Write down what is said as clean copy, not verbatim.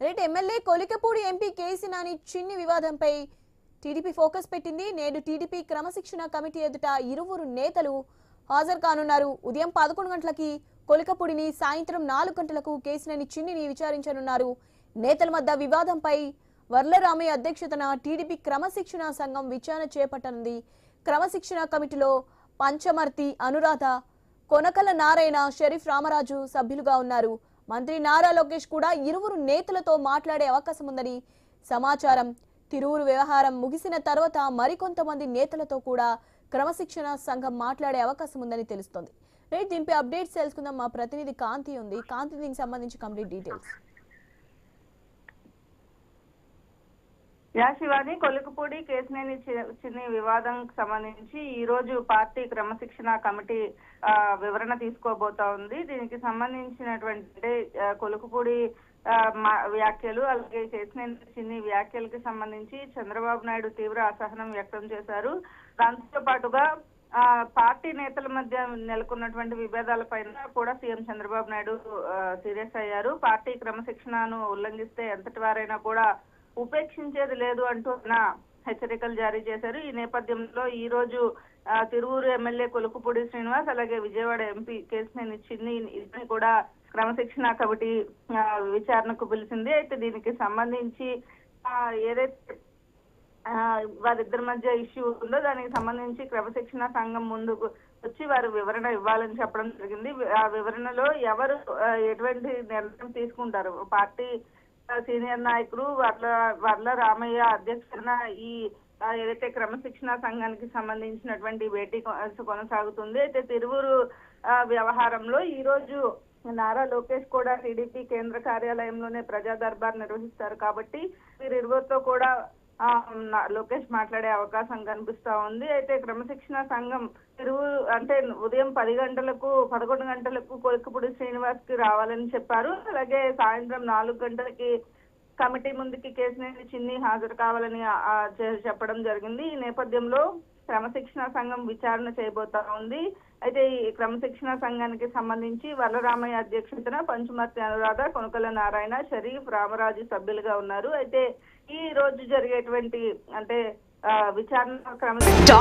Rate MLA Kolikapudi MP Kesi Nani Chinni వివాదంపై TDP focus పెట్టింది. నేడు టీడీపీ క్రమశిక్షణ కమిటీ ఎదుట ఇరువురు నేతలు హాజరు కానున్నారు. ఉదయం 11 గంటలకి కొలికపూడిని, సాయంత్రం 4 గంటలకు కేసీనాని చిన్నిని విచారించనున్నారు. నేతల మధ్య వివాదంపై వర్లరామయ్య అధ్యక్షతన టీడీపీ క్రమశిక్షణ సంఘం విచారణ చేపట్టనుంది. క్రమశిక్షణ కమిటీలో పంచమర్తి అనురాధ, కొనకల నారాయణ, షరీఫ్ రామరాజు సభ్యులుగా ఉన్నారు. మంత్రి నారా లోకేష్ కూడా ఇరువురు నేతలతో మాట్లాడే అవకాశం ఉందని సమాచారం. తిరువురు వ్యవహారం ముగిసిన తర్వాత మరికొంతమంది నేతలతో కూడా క్రమశిక్షణ సంఘం మాట్లాడే అవకాశం ఉందని తెలుస్తోంది. రైట్, దీనిపై అప్డేట్స్ తెలుసుకుందాం. మా ప్రతినిధి కాంతి ఉంది. కాంతి, దీనికి సంబంధించి కంప్లీట్ డీటెయిల్స్. శివాని, కొలికపూడి కేసినేని చిన్ని వివాదంకి సంబంధించి ఈ రోజు పార్టీ క్రమశిక్షణ కమిటీ వివరణ తీసుకోబోతా ఉంది. దీనికి సంబంధించినటువంటి కొలికపూడి వ్యాఖ్యలు, అలాగే కేసినేని చిన్ని వ్యాఖ్యలకి సంబంధించి చంద్రబాబు నాయుడు తీవ్ర అసహనం వ్యక్తం చేశారు. దాంతో పాటుగా పార్టీ నేతల మధ్య నెలకొన్నటువంటి విభేదాలపైన కూడా సీఎం చంద్రబాబు నాయుడు సీరియస్ అయ్యారు. పార్టీ క్రమశిక్షణను ఉల్లంఘిస్తే ఎంతటి వారైనా కూడా ఉపేక్షించేది లేదు అంటూ హెచ్చరికలు జారీ చేశారు. ఈ నేపథ్యంలో ఈ రోజు తిరువూరు ఎమ్మెల్యే కొలుకుపూడి శ్రీనివాస్, అలాగే విజయవాడ ఎంపీ కేసినేని చిన్ని ఇద్దరిని కూడా క్రమశిక్షణ కమిటీ విచారణకు పిలిచింది. అయితే దీనికి సంబంధించి ఏదైతే వారిద్దరి మధ్య ఇష్యూ ఉందో దానికి సంబంధించి క్రమశిక్షణ సంఘం ముందుకు వచ్చి వారు వివరణ ఇవ్వాలని చెప్పడం జరిగింది. ఆ వివరణలో ఎవరు ఎటువంటి నిర్ణయం తీసుకుంటారు, పార్టీ సీనియర్ నాయకులు వర్ల రామయ్య అధ్యక్షతన ఈ ఏదైతే క్రమశిక్షణ సంఘానికి సంబంధించినటువంటి భేటీ కొనసాగుతుంది. అయితే తిరువూరు వ్యవహారంలో ఈ రోజు నారా లోకేష్ కూడా టీడీపీ కేంద్ర కార్యాలయంలోనే ప్రజా దర్బార్ నిర్వహిస్తారు. కాబట్టి వీరిరువురితో కూడా లోకేష్ మాట్లాడే అవకాశం కనిపిస్తా ఉంది. అయితే క్రమశిక్షణ సంఘం అంటే ఉదయం 11 గంటలకు కొలికపూడి శ్రీనివాస్ కి రావాలని చెప్పారు. అలాగే సాయంత్రం 4 గంటలకి కమిటీ ముందుకి కేసినేని చిన్ని హాజరు కావాలని చెప్పడం జరిగింది. ఈ నేపథ్యంలో క్రమశిక్షణ సంఘం విచారణ చేయబోతా ఉంది. అయితే ఈ క్రమశిక్షణ సంఘానికి సంబంధించి వర్లరామయ్య అధ్యక్షతన పంచమర్తి అనురాధ, కొనకల నారాయణ, షరీఫ్ రామరాజు సభ్యులుగా ఉన్నారు. అయితే ఈ రోజు జరిగేటువంటి అంటే విచారణ క్రమశిక్షణ